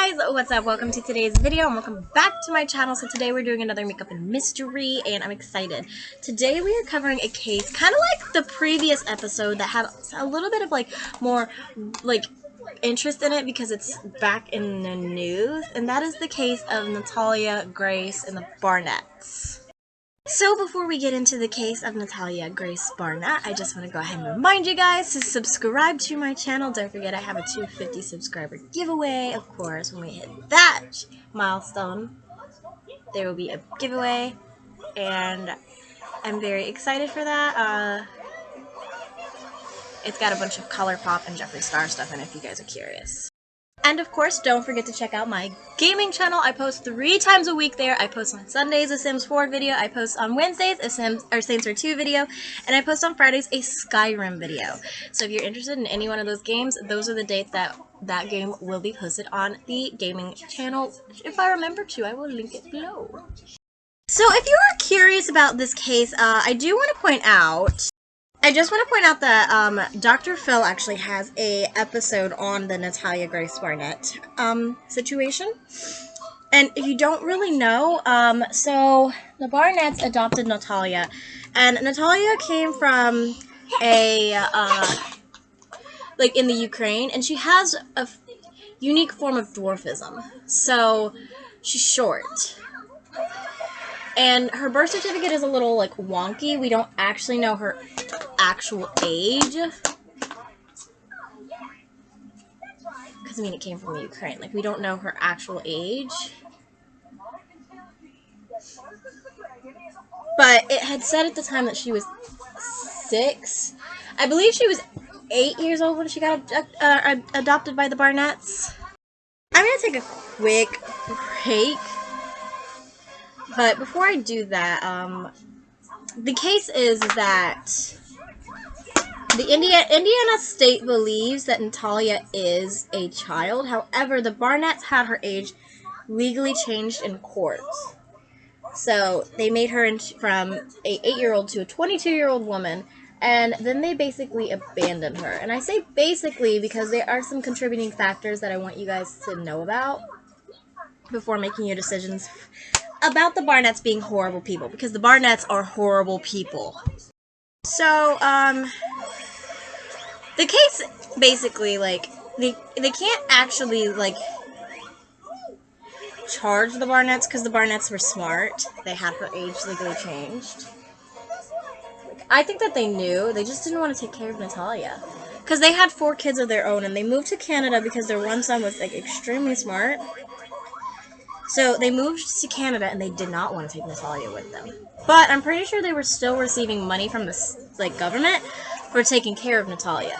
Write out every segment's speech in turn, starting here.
guys, what's up? Welcome to today's video and welcome back to my channel. So today we're doing another makeup and mystery and I'm excited. Today we are covering a case kind of like the previous episode that had a little bit of more interest in it because it's back in the news, and that is the case of Natalia, Grace, and the Barnets. So before we get into the case of Natalia, Grace, Barnet, I just want to go ahead and remind you guys to subscribe to my channel. Don't forget I have a 250 subscriber giveaway. Of course, when we hit that milestone, there will be a giveaway, and I'm very excited for that. It's got a bunch of ColourPop and Jeffree Star stuff in it if you guys are curious. And of course, don't forget to check out my gaming channel. I post 3 times a week there. I post on Sundays a Sims 4 video, I post on Wednesdays a Saints Row 2 video, and I post on Fridays a Skyrim video. So if you're interested in any one of those games, those are the dates that game will be posted on the gaming channel. If I remember to, I will link it below. So if you are curious about this case, I do want to point out that Dr. Phil actually has a episode on the Natalia Grace Barnet situation. And if you don't really know, so the Barnets adopted Natalia, and Natalia came from a in the Ukraine, and she has a unique form of dwarfism. So she's short. And her birth certificate is a little wonky. We don't actually know her actual age, because I mean it came from the Ukraine. We don't know her actual age, but it had said at the time that she was 6. I believe she was 8 years old when she got adopted by the Barnets. I'm gonna take a quick break, but before I do that, the case is that the Indiana state believes that Natalia is a child. However, the Barnets had her age legally changed in court. So they made her from an 8-year-old to a 22-year-old woman, and then they basically abandoned her. And I say basically because there are some contributing factors that I want you guys to know about before making your decisions about the Barnets being horrible people, because the Barnets are horrible people. So, the case, basically, they can't actually, charge the Barnets, because the Barnets were smart. They had her age legally changed. I think that they knew, they just didn't want to take care of Natalia. Because they had 4 kids of their own, and they moved to Canada because their one son was, extremely smart. So they moved to Canada, and they did not want to take Natalia with them. But I'm pretty sure they were still receiving money from the government for taking care of Natalia.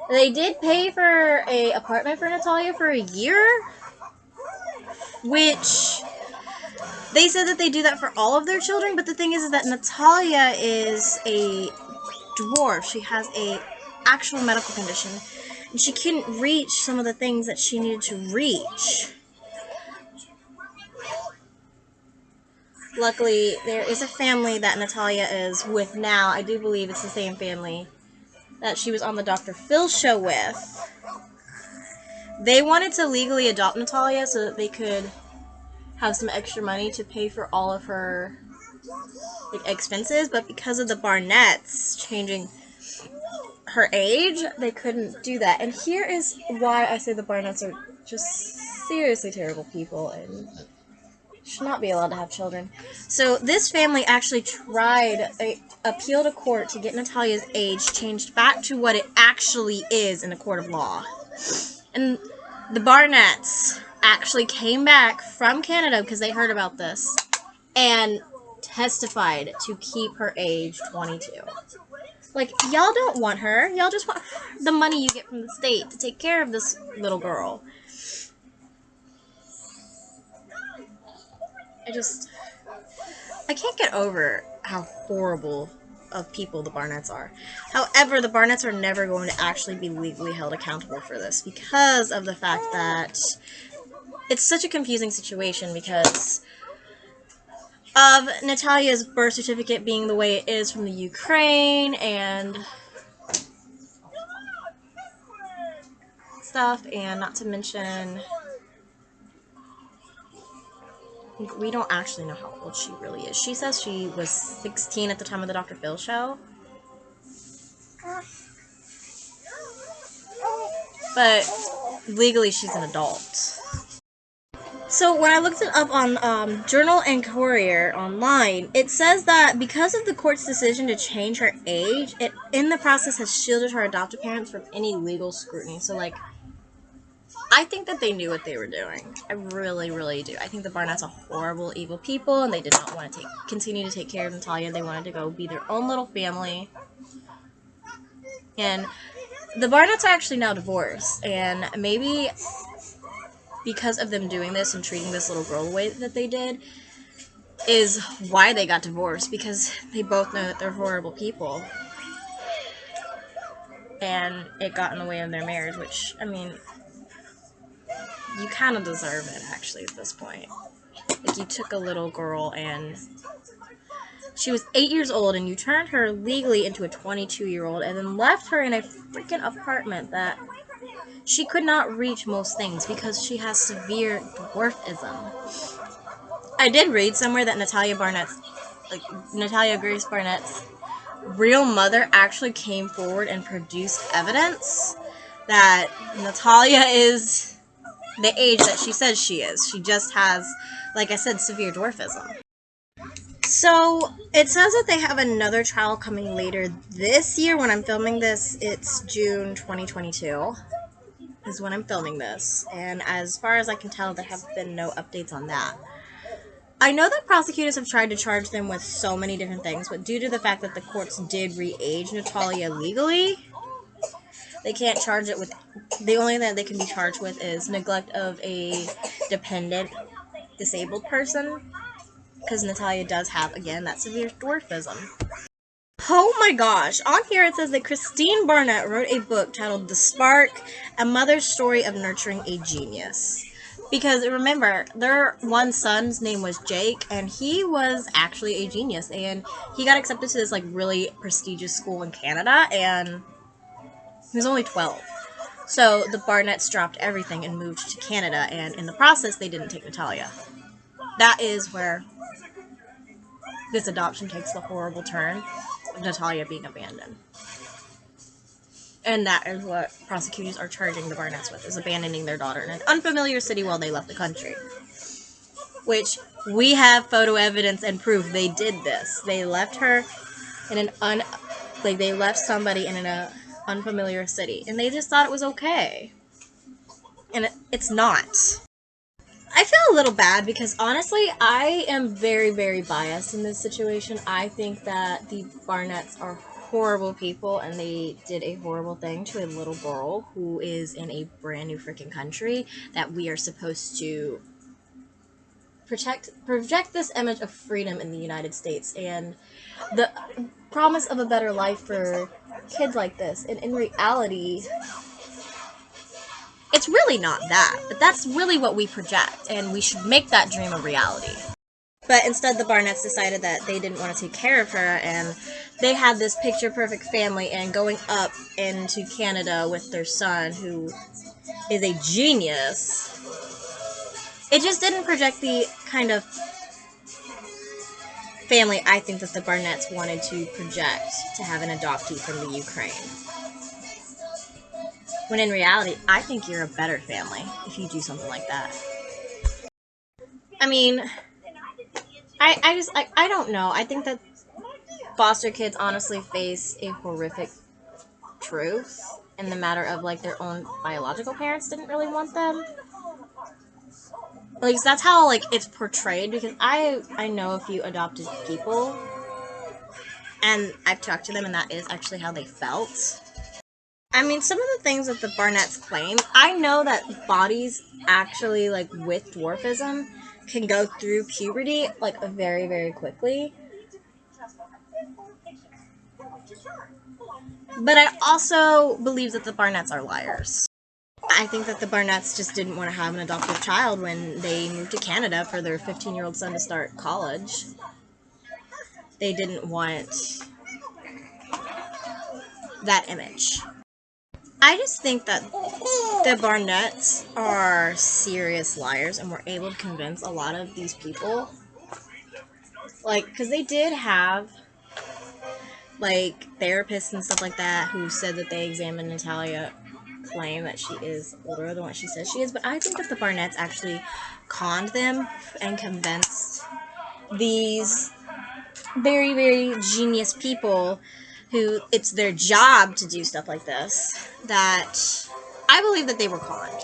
They did pay for an apartment for Natalia for a year, which they said that they do that for all of their children. But the thing is that Natalia is a dwarf. She has a actual medical condition, and she couldn't reach some of the things that she needed to reach. Luckily, there is a family that Natalia is with now. I do believe it's the same family that she was on the Dr. Phil show with. They wanted to legally adopt Natalia so that they could have some extra money to pay for all of her expenses, but because of the Barnets changing her age, they couldn't do that. And here is why I say the Barnets are just seriously terrible people and should not be allowed to have children. So this family actually tried appeal to court to get Natalia's age changed back to what it actually is in a court of law. And the Barnets actually came back from Canada because they heard about this and testified to keep her age 22. Y'all don't want her. Y'all just want the money you get from the state to take care of this little girl. I can't get over how horrible of people the Barnets are. However, the Barnets are never going to actually be legally held accountable for this because of the fact that it's such a confusing situation because of Natalia's birth certificate being the way it is from the Ukraine, and stuff, and not to mention, we don't actually know how old she really is. She says she was 16 at the time of the Dr. Phil show. But legally, she's an adult. So when I looked it up on Journal and Courier online, it says that because of the court's decision to change her age, it in the process has shielded her adoptive parents from any legal scrutiny. So, like, I think that they knew what they were doing. I really, really do. I think the Barnetts are horrible, evil people, and they did not want to continue to take care of Natalia. They wanted to go be their own little family. And the Barnetts are actually now divorced, and maybe because of them doing this and treating this little girl the way that they did is why they got divorced, because they both know that they're horrible people. And it got in the way of their marriage, which, I mean, you kind of deserve it, actually, at this point. Like, you took a little girl and she was 8 years old and you turned her legally into a 22-year-old and then left her in a freaking apartment that she could not reach most things because she has severe dwarfism. I did read somewhere that Natalia Grace Barnett's real mother actually came forward and produced evidence that Natalia is the age that she says she is. She just has, like I said, severe dwarfism. So, it says that they have another trial coming later this year. When I'm filming this, it's June 2022 is when I'm filming this. And as far as I can tell, there have been no updates on that. I know that prosecutors have tried to charge them with so many different things, but due to the fact that the courts did re-age Natalia legally, they can't charge it with... The only thing that they can be charged with is neglect of a dependent, disabled person. Because Natalia does have, again, that severe dwarfism. Oh my gosh. On here it says that Christine Barnett wrote a book titled The Spark, A Mother's Story of Nurturing a Genius. Because, remember, their one son's name was Jake, and he was actually a genius. And he got accepted to this, like, really prestigious school in Canada, and he was only 12. So the Barnetts dropped everything and moved to Canada, and in the process, they didn't take Natalia. That is where this adoption takes the horrible turn of Natalia being abandoned. And that is what prosecutors are charging the Barnetts with, is abandoning their daughter in an unfamiliar city while they left the country. Which, we have photo evidence and proof they did this. They left her in an they left somebody in an unfamiliar city. And they just thought it was okay. And it's not. I feel a little bad because, honestly, I am very, very biased in this situation. I think that the Barnetts are horrible people and they did a horrible thing to a little girl who is in a brand new freaking country that we are supposed to project this image of freedom in the United States and the promise of a better life for kids like this. And in reality, it's really not that, but that's really what we project, and we should make that dream a reality. But instead, the Barnetts decided that they didn't want to take care of her, and they had this picture-perfect family, and going up into Canada with their son, who is a genius, it just didn't project the kind of family I think that the Barnetts wanted to project, to have an adoptee from the Ukraine. When in reality, I think you're a better family if you do something like that. I mean, I don't know. I think that foster kids honestly face a horrific truth in the matter of, like, their own biological parents didn't really want them. Like, that's how, like, it's portrayed, because I know a few adopted people, and I've talked to them, and that is actually how they felt. I mean, some of the things that the Barnetts claim, I know that bodies actually, like, with dwarfism can go through puberty, like, very, very quickly. But I also believe that the Barnetts are liars. I think that the Barnetts just didn't want to have an adoptive child when they moved to Canada for their 15-year-old son to start college. They didn't want that image. I just think that the Barnetts are serious liars and were able to convince a lot of these people. Like, because they did have, like, therapists and stuff like that who said that they examined Natalia, claim that she is older than what she says she is. But I think that the Barnetts actually conned them and convinced these very, very genius people who it's their job to do stuff like this, that I believe that they were conned.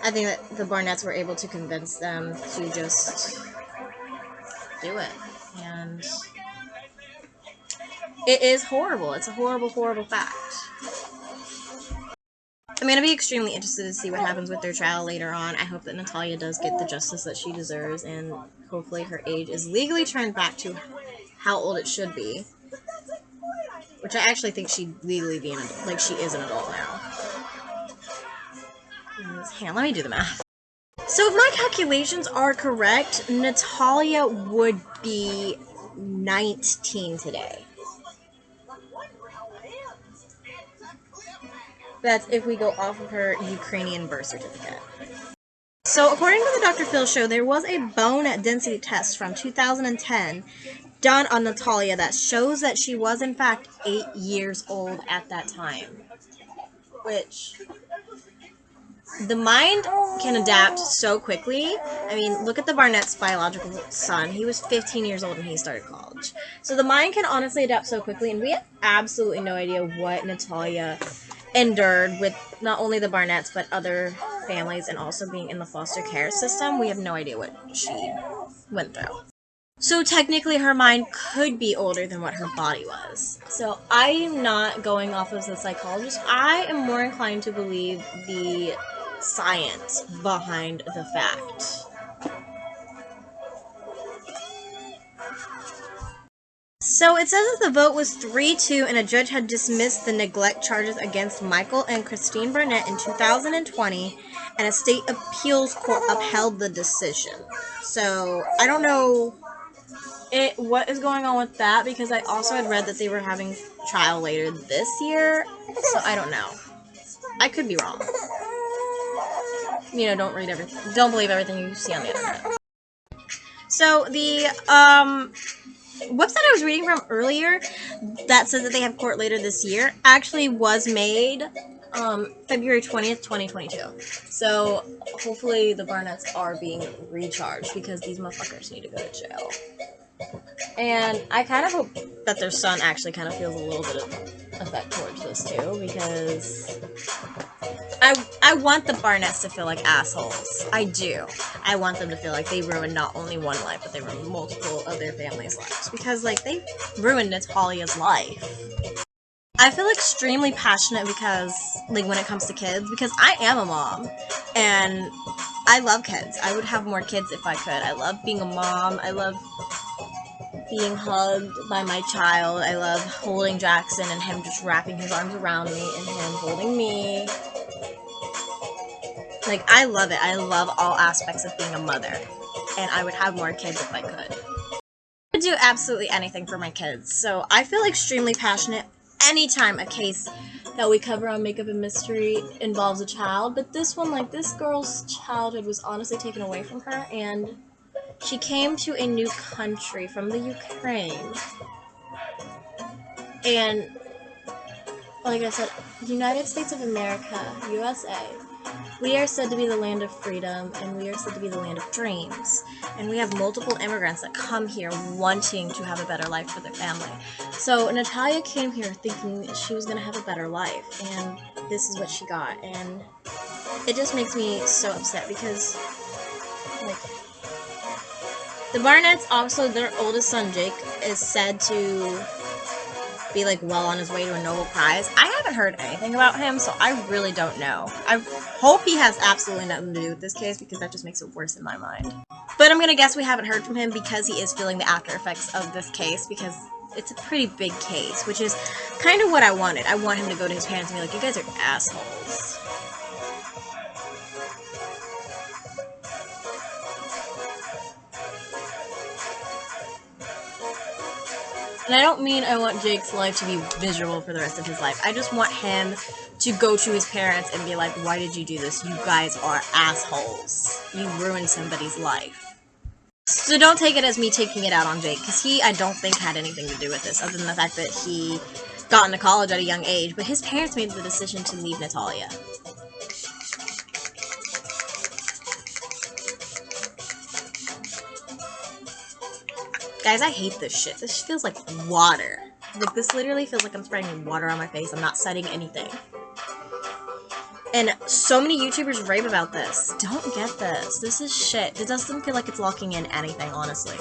I think that the Barnetts were able to convince them to just do it. And it is horrible. It's a horrible, horrible fact. I'm going to be extremely interested to see what happens with their trial later on. I hope that Natalia does get the justice that she deserves, and hopefully her age is legally turned back to how old it should be. Which I actually think she'd legally be an adult. Like, she is an adult now. Hang on, let me do the math. So if my calculations are correct, Natalia would be 19 today. That's if we go off of her Ukrainian birth certificate. So according to the Dr. Phil show, there was a bone density test from 2010 done on Natalia that shows that she was in fact 8 years old at that time. Which, the mind can adapt so quickly. I mean, look at the Barnett's biological son. He was 15 years old when he started college. So the mind can honestly adapt so quickly, and we have absolutely no idea what Natalia endured with not only the Barnetts, but other families, and also being in the foster care system. We have no idea what she went through. So technically her mind could be older than what her body was. So I am not going off as a psychologist. I am more inclined to believe the science behind the fact. So it says that the vote was 3-2 and a judge had dismissed the neglect charges against Michael and Christine Barnett in 2020, and a state appeals court upheld the decision. So I don't know what is going on with that, because I also had read that they were having trial later this year, so I don't know. I could be wrong. You know, don't believe everything you see on the internet. So the website I was reading from earlier that says that they have court later this year actually was made February 20th, 2022. So hopefully the Barnetts are being recharged, because these motherfuckers need to go to jail. And I kind of hope that their son actually kind of feels a little bit of effect towards this too, because I want the Barnetts to feel like assholes. I do. I want them to feel like they ruined not only one life, but they ruined multiple of their families' lives. Because, like, they ruined Natalia's life. I feel extremely passionate because, like, when it comes to kids, because I am a mom, and I love kids. I would have more kids if I could. I love being a mom. I love being hugged by my child. I love holding Jackson and him just wrapping his arms around me and him holding me. Like, I love it. I love all aspects of being a mother. And I would have more kids if I could. I would do absolutely anything for my kids. So I feel extremely passionate anytime a case that we cover on Makeup and Mystery involves a child. But this one, like, this girl's childhood was honestly taken away from her. And she came to a new country from the Ukraine. And, like I said, United States of America, USA, we are said to be the land of freedom, and we are said to be the land of dreams. And we have multiple immigrants that come here wanting to have a better life for their family. So Natalia came here thinking she was going to have a better life, and this is what she got. And it just makes me so upset, because, like, the Barnetts, also, their oldest son, Jake, is said to be, like, well on his way to a Nobel Prize. I haven't heard anything about him, so I really don't know. I hope he has absolutely nothing to do with this case, because that just makes it worse in my mind. But I'm gonna guess we haven't heard from him because he is feeling the after effects of this case, because it's a pretty big case, which is kind of what I wanted. I want him to go to his parents and be like, you guys are assholes. And I don't mean I want Jake's life to be miserable for the rest of his life. I just want him to go to his parents and be like, why did you do this? You guys are assholes. You ruined somebody's life. So don't take it as me taking it out on Jake, because he, I don't think, had anything to do with this, other than the fact that he got into college at a young age, but his parents made the decision to leave Natalia. Guys, I hate this shit. This feels like water. Like, this literally feels like I'm spraying water on my face. I'm not setting anything. And so many YouTubers rave about this. Don't get this. This is shit. It doesn't feel like it's locking in anything, honestly.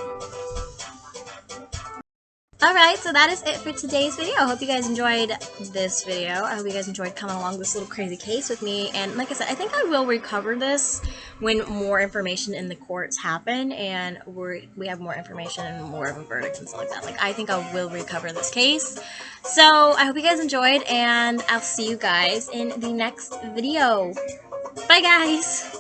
Alright, so that is it for today's video. I hope you guys enjoyed this video. I hope you guys enjoyed coming along this little crazy case with me. And like I said, I think I will recover this when more information in the courts happen and we have more information and more of a verdict and stuff like that. Like, I think I will recover this case. So, I hope you guys enjoyed, and I'll see you guys in the next video. Bye, guys!